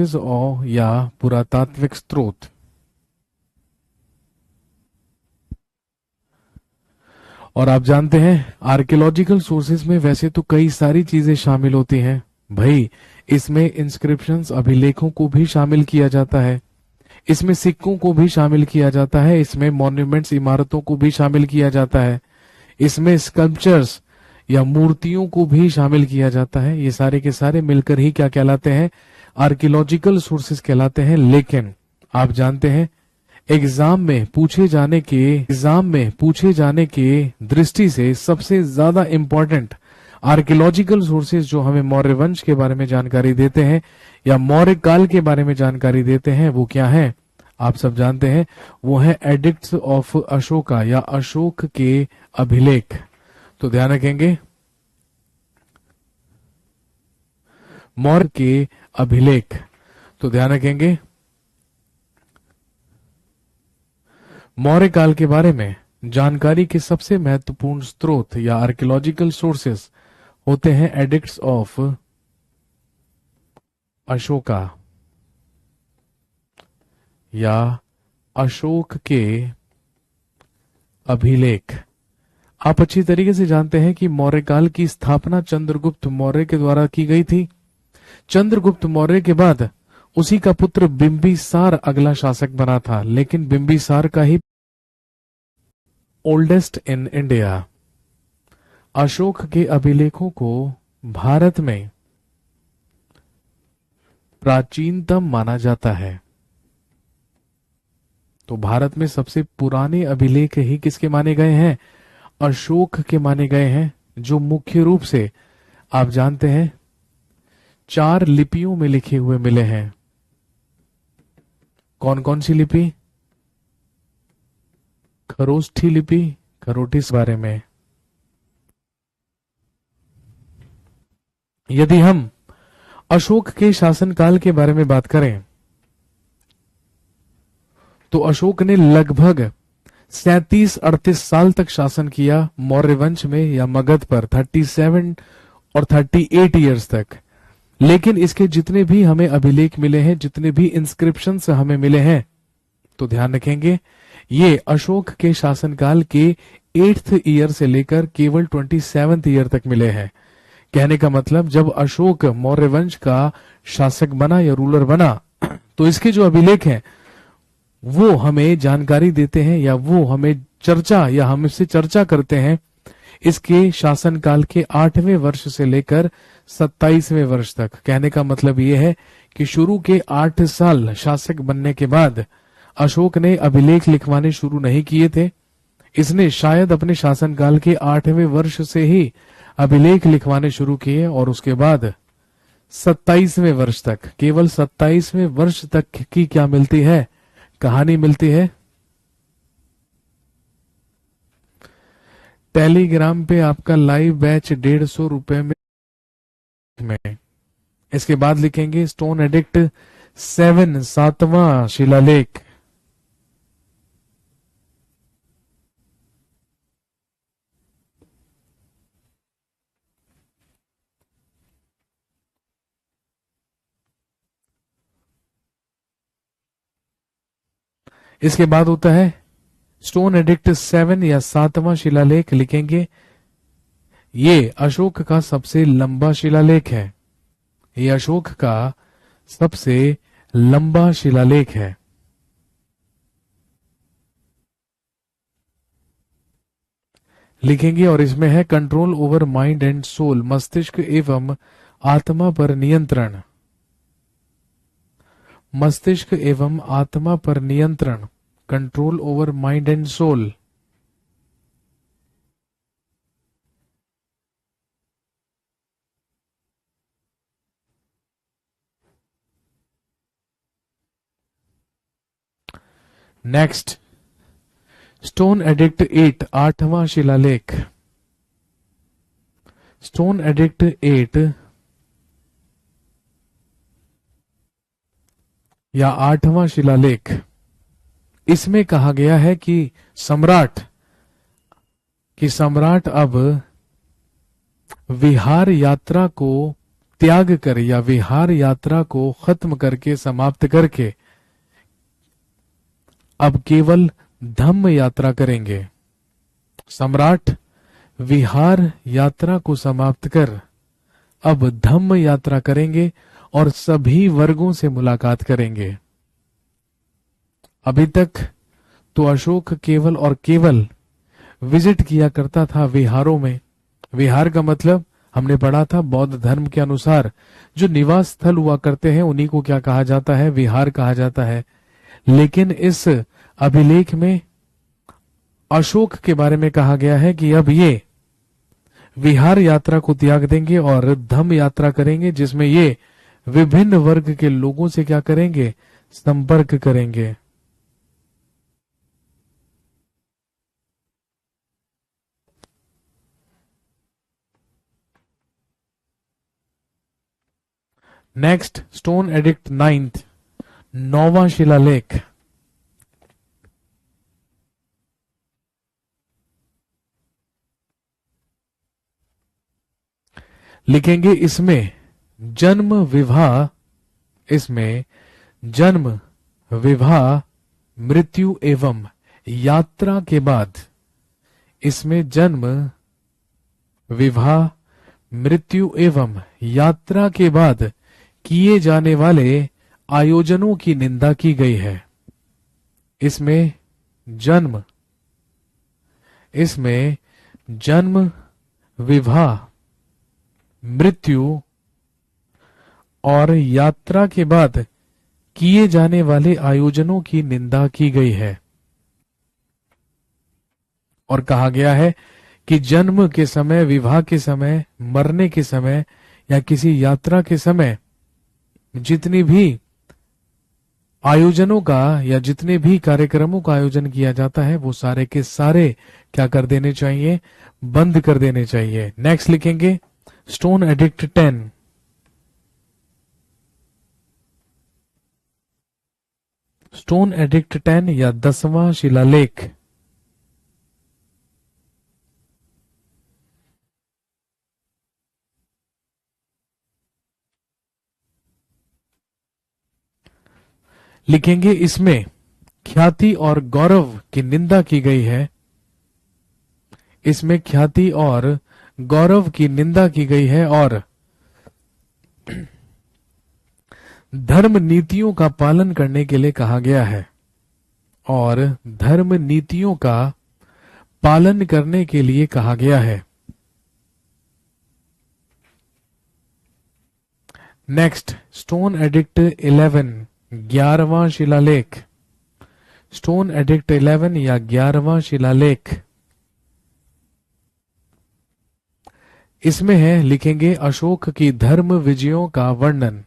Sources और या पुरातात्विक स्रोत। और आप जानते हैं आर्कियोलॉजिकल सोर्सेज में वैसे तो कई सारी चीजें शामिल होती हैं भाई। इसमें इंस्क्रिप्शंस, अभिलेखों को भी शामिल किया जाता है, इसमें सिक्कों को भी शामिल किया जाता है, इसमें मॉन्यूमेंट्स, इमारतों को भी शामिल किया जाता है, इसमें स्कल्पचर्स या मूर्तियों को भी शामिल किया जाता है। ये सारे के सारे मिलकर ही क्या कहलाते हैं? आर्कियोलॉजिकल सोर्सेज कहलाते हैं। लेकिन आप जानते हैं एग्जाम में पूछे जाने के दृष्टि से सबसे ज्यादा इंपॉर्टेंट आर्कियोलॉजिकल सोर्सेज जो हमें मौर्य वंश के बारे में जानकारी देते हैं या मौर्य काल के बारे में जानकारी देते हैं वो क्या है? आप सब जानते हैं, वो है एडिक्ट्स ऑफ अशोका या अशोक के अभिलेख। तो ध्यान रखेंगे, मौर्य के अभिलेख। तो ध्यान रखेंगे, मौर्य काल के बारे में जानकारी के सबसे महत्वपूर्ण स्रोत या आर्कियोलॉजिकल सोर्सेस होते हैं एडिक्ट्स ऑफ अशोका या अशोक के अभिलेख। आप अच्छी तरीके से जानते हैं कि मौर्य काल की स्थापना चंद्रगुप्त मौर्य के द्वारा की गई थी। चंद्रगुप्त मौर्य के बाद उसी का पुत्र बिंबिसार अगला शासक बना था, लेकिन बिंबिसार का ही ओल्डेस्ट इन इंडिया। अशोक के अभिलेखों को भारत में प्राचीनतम माना जाता है। तो भारत में सबसे पुराने अभिलेख ही किसके माने गए हैं? अशोक के माने गए हैं, जो मुख्य रूप से आप जानते हैं 4 लिपियों में लिखे हुए मिले हैं। कौन कौन सी लिपि? खरोष्ठी लिपि, खरोटिस बारे में। यदि हम अशोक के शासनकाल के बारे में बात करें तो अशोक ने लगभग 37-38 साल तक शासन किया मौर्य वंश में या मगध पर, 37 और 38 इयर्स तक। लेकिन इसके जितने भी हमें अभिलेख मिले हैं, जितने भी इंस्क्रिप्शंस हमें मिले हैं, तो ध्यान रखेंगे ये अशोक के शासनकाल के 8th ईयर से लेकर केवल 27th ईयर तक मिले हैं। कहने का मतलब जब अशोक मौर्य वंश का शासक बना या रूलर बना तो इसके जो अभिलेख हैं वो हमें जानकारी देते हैं या वो हमें चर्चा या हम इससे चर्चा करते हैं इसके शासनकाल के 8वें वर्ष से लेकर 27वें वर्ष तक। कहने का मतलब ये है कि शुरू के 8 साल शासक बनने के बाद अशोक ने अभिलेख लिखवाने शुरू नहीं किए थे। इसने शायद अपने शासनकाल के 8वें वर्ष से ही अभिलेख लिखवाने शुरू किए और उसके बाद 27वें वर्ष तक, केवल 27वें वर्ष तक की क्या मिलती है? कहानी मिलती है। टेलीग्राम पे आपका लाइव बैच 150 रुपए में। इसके बाद लिखेंगे स्टोन एडिक्ट 7 7वां शिलालेख। इसके बाद होता है स्टोन एडिक्ट 7 या 7वां शिलालेख। लिखेंगे ये अशोक का सबसे लंबा शिलालेख है। ये अशोक का सबसे लंबा शिलालेख है। लिखेंगे और इसमें है control over mind and soul, मस्तिष्क एवं आत्मा पर नियंत्रण। मस्तिष्क एवं आत्मा पर नियंत्रण, control over mind and soul. Next stone edict 8 8वां शिलालेख। स्टोन एडिक्ट 8 या 8वां शिलालेख। इसमें कहा गया है कि सम्राट अब विहार यात्रा को त्याग कर या विहार यात्रा को खत्म करके, समाप्त करके अब केवल धम्म यात्रा करेंगे। सम्राट विहार यात्रा को समाप्त कर अब धम्म यात्रा करेंगे और सभी वर्गों से मुलाकात करेंगे। अभी तक तो अशोक केवल और केवल विजिट किया करता था विहारों में। विहार का मतलब हमने पढ़ा था, बौद्ध धर्म के अनुसार जो निवास स्थल हुआ करते हैं उन्हीं को क्या कहा जाता है, विहार कहा जाता है। लेकिन इस अभिलेख में अशोक के बारे में कहा गया है कि अब ये विहार यात्रा को त्याग देंगे और धम्म यात्रा करेंगे, जिसमें ये विभिन्न वर्ग के लोगों से क्या करेंगे, संपर्क करेंगे। नेक्स्ट, स्टोन एडिक्ट 9th, 9वां शिलालेख। लिखेंगे इसमें जन्म विवाह, इसमें जन्म विवाह मृत्यु एवं यात्रा के बाद, इसमें जन्म विवाह मृत्यु एवं यात्रा के बाद किए जाने वाले आयोजनों की निंदा की गई है। इसमें जन्म विवाह मृत्यु और यात्रा के बाद किए जाने वाले आयोजनों की निंदा की गई है और कहा गया है कि जन्म के समय, विवाह के समय, मरने के समय या किसी यात्रा के समय जितनी भी आयोजनों का या जितने भी कार्यक्रमों का आयोजन किया जाता है वो सारे के सारे क्या कर देने चाहिए, बंद कर देने चाहिए। नेक्स्ट लिखेंगे स्टोन एडिक्ट 10। स्टोन एडिक्ट 10 या 10वां शिलालेख। लिखेंगे इसमें ख्याति और गौरव की निंदा की गई है। इसमें ख्याति और गौरव की निंदा की गई है और धर्म नीतियों का पालन करने के लिए कहा गया है और धर्म नीतियों का पालन करने के लिए कहा गया है। नेक्स्ट, स्टोन एडिक्ट 11, 11वां शिलालेख। स्टोन एडिक्ट 11 या 11वां शिलालेख। इसमें है, लिखेंगे अशोक की धर्म विजयों का वर्णन,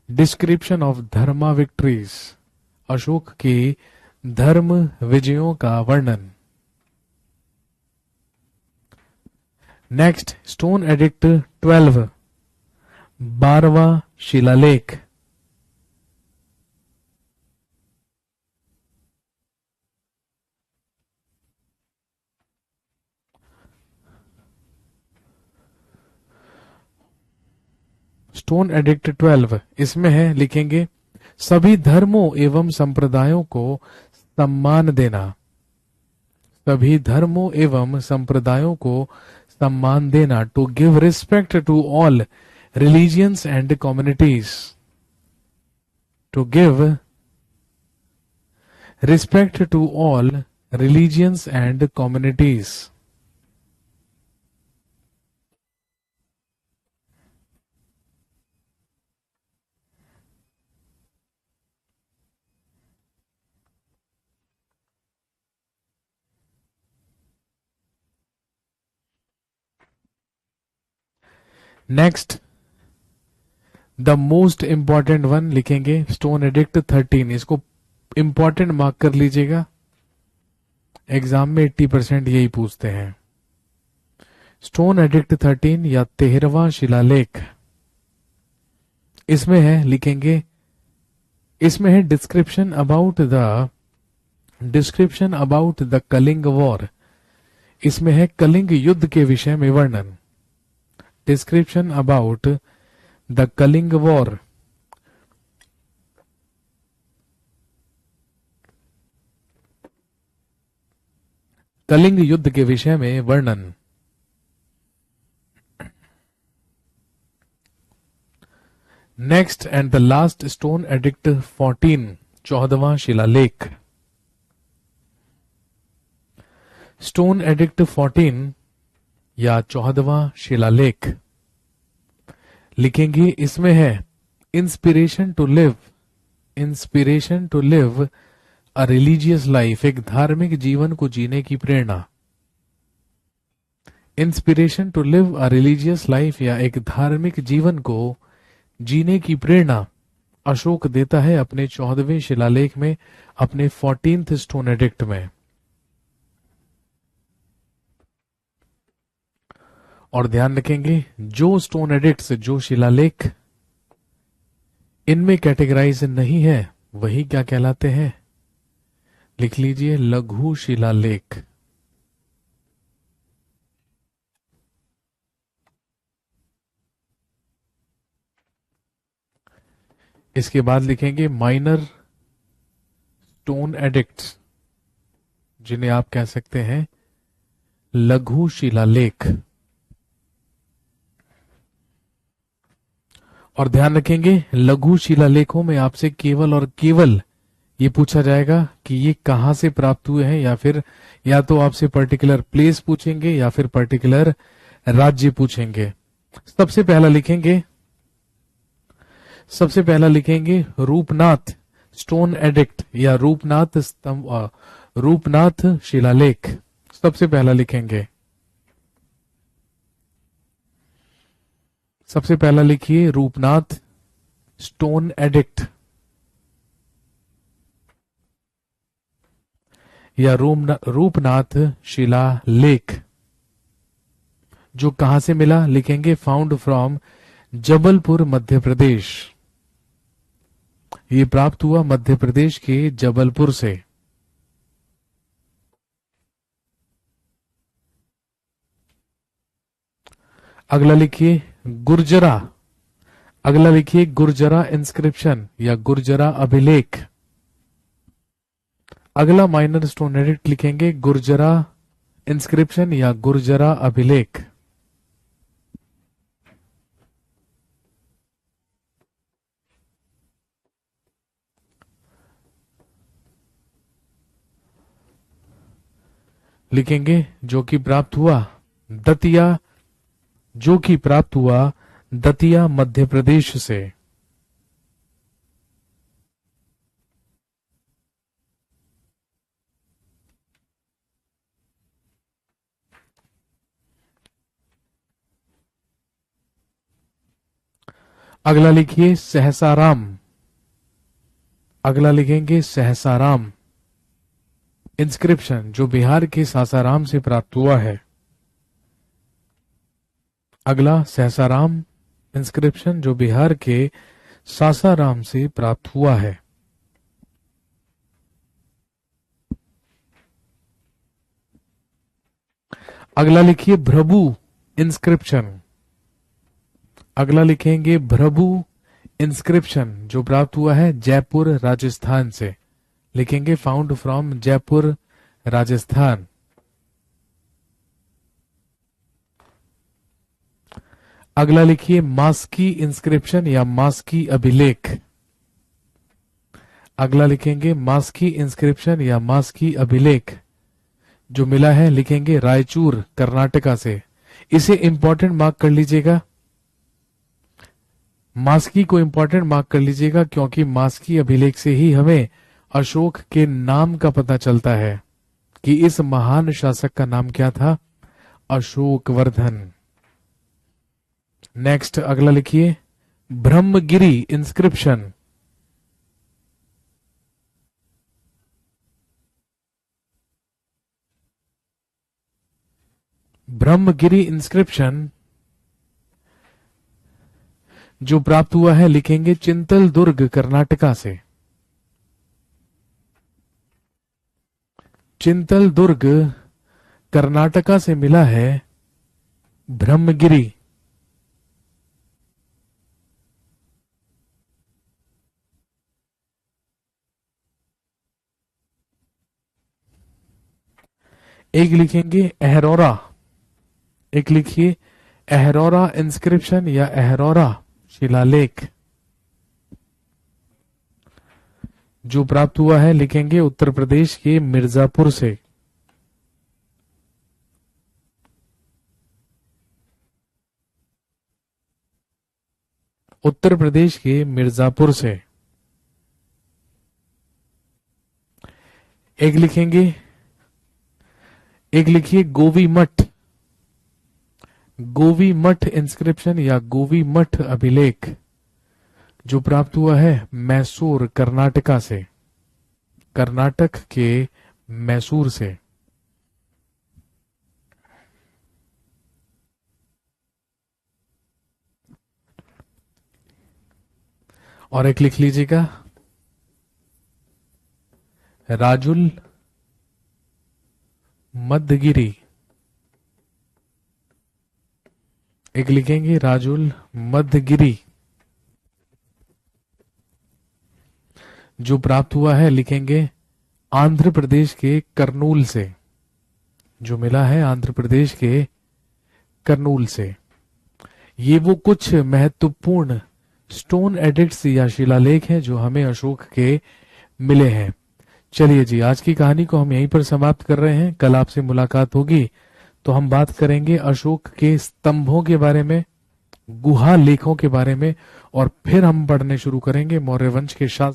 description of Dharma victories. Ashok की धर्म विजयों का वर्णन। नेक्स्ट, स्टोन एडिक्ट 12, 12वां शिलालेख। स्टोन एडिक्ट 12, इसमें है, लिखेंगे सभी धर्मों एवं संप्रदायों को सम्मान देना। सभी धर्मों एवं संप्रदायों को सम्मान देना, to give respect to all religions and communities. To give respect to all religions and communities. Next, the most important one, लिखेंगे स्टोन एडिक्ट 13। इसको इंपॉर्टेंट मार्क कर लीजिएगा, एग्जाम में 80% यही पूछते हैं। स्टोन एडिक्ट 13 या 13वां शिलालेख। इसमें है, लिखेंगे इसमें है description about the Kalinga war. इसमें है कलिंग युद्ध के विषय में वर्णन, description about the Kalinga war. Kalinga युद्ध के विषय में वर्णन। Next and the last stone edict 14, 14वां शिलालेख। स्टोन एडिक्ट 14 या 14वां शिलालेख लिखेंगे, इसमें है inspiration to live a religious life, एक धार्मिक जीवन को जीने की प्रेरणा। Inspiration to live a religious life या एक धार्मिक जीवन को जीने की प्रेरणा अशोक देता है अपने 14वें शिलालेख में, अपने 14th स्टोन एडिक्ट में। और ध्यान रखेंगे, जो स्टोन एडिक्ट्स, जो शिलालेख इनमें कैटेगराइज नहीं है, वही क्या कहलाते हैं? लिख लीजिए, लघु शिलालेख। इसके बाद लिखेंगे माइनर स्टोन एडिक्ट्स, जिन्हें आप कह सकते हैं लघु शिलालेख। और ध्यान रखेंगे, लघु शिलालेखों में आपसे केवल और केवल ये पूछा जाएगा कि ये कहां से प्राप्त हुए हैं, या फिर या तो आपसे पर्टिकुलर प्लेस पूछेंगे या फिर पर्टिकुलर राज्य पूछेंगे। सबसे पहला लिखेंगे रूपनाथ स्टोन एडिक्ट या रूपनाथ स्तंभ, रूपनाथ शिलालेख। सबसे पहला लिखेंगे, सबसे पहला लिखिए रूपनाथ स्टोन एडिक्ट या रूपनाथ शिलालेख। जो कहां से मिला, लिखेंगे फाउंड फ्रॉम जबलपुर मध्य प्रदेश। ये प्राप्त हुआ मध्य प्रदेश के जबलपुर से। अगला लिखिए गुर्जरा, अगला लिखिए गुर्जरा इंस्क्रिप्शन या गुर्जरा अभिलेख। अगला माइनर स्टोन एडिक्ट लिखेंगे गुर्जरा इंस्क्रिप्शन या गुर्जरा अभिलेख। लिखेंगे जो कि प्राप्त हुआ दतिया, जो कि प्राप्त हुआ दतिया मध्य प्रदेश से। अगला लिखिए सहसाराम, अगला लिखेंगे सहसाराम इंस्क्रिप्शन, जो बिहार के सासाराम से प्राप्त हुआ है। अगला सहसाराम इंस्क्रिप्शन, जो बिहार के सासाराम से प्राप्त हुआ है। अगला लिखिए भ्रभु इंस्क्रिप्शन, अगला लिखेंगे भ्रभु इंस्क्रिप्शन, जो प्राप्त हुआ है जयपुर राजस्थान से। लिखेंगे फाउंड फ्रॉम जयपुर राजस्थान। अगला लिखिए मास्की इंस्क्रिप्शन या मास्की अभिलेख। अगला लिखेंगे मास्की इंस्क्रिप्शन या मास्की अभिलेख, जो मिला है लिखेंगे रायचूर कर्नाटका से। इसे इंपॉर्टेंट मार्क कर लीजिएगा, मास्की को इंपॉर्टेंट मार्क कर लीजिएगा, क्योंकि मास्की अभिलेख से ही हमें अशोक के नाम का पता चलता है कि इस महान शासक का नाम क्या था, अशोकवर्धन। नेक्स्ट अगला लिखिए ब्रह्मगिरी इंस्क्रिप्शन, ब्रह्मगिरी इंस्क्रिप्शन जो प्राप्त हुआ है लिखेंगे चिंतल दुर्ग कर्नाटका से। चिंतल दुर्ग कर्नाटका से मिला है ब्रह्मगिरी। एक लिखेंगे अहरोरा, एक लिखिए अहरोरा इंस्क्रिप्शन या अहरोरा शिलालेख। जो प्राप्त हुआ है लिखेंगे उत्तर प्रदेश के मिर्जापुर से। उत्तर प्रदेश के मिर्जापुर से। एक लिखेंगे, एक लिखिए गोवी मठ, गोवी मठ इंस्क्रिप्शन या गोवी मठ अभिलेख। जो प्राप्त हुआ है मैसूर कर्नाटका से, कर्नाटक के मैसूर से। और एक लिख लीजिएगा राजुल मध्यगिरी, एक लिखेंगे राजुल मध्यगिरी। जो प्राप्त हुआ है लिखेंगे आंध्र प्रदेश के करनूल से। जो मिला है आंध्र प्रदेश के करनूल से। ये वो कुछ महत्वपूर्ण स्टोन एडिक्ट्स या शिलालेख हैं जो हमें अशोक के मिले हैं। चलिए जी, आज की कहानी को हम यहीं पर समाप्त कर रहे हैं। कल आपसे मुलाकात होगी तो हम बात करेंगे अशोक के स्तंभों के बारे में, गुहा लेखों के बारे में, और फिर हम पढ़ने शुरू करेंगे मौर्य वंश के शासक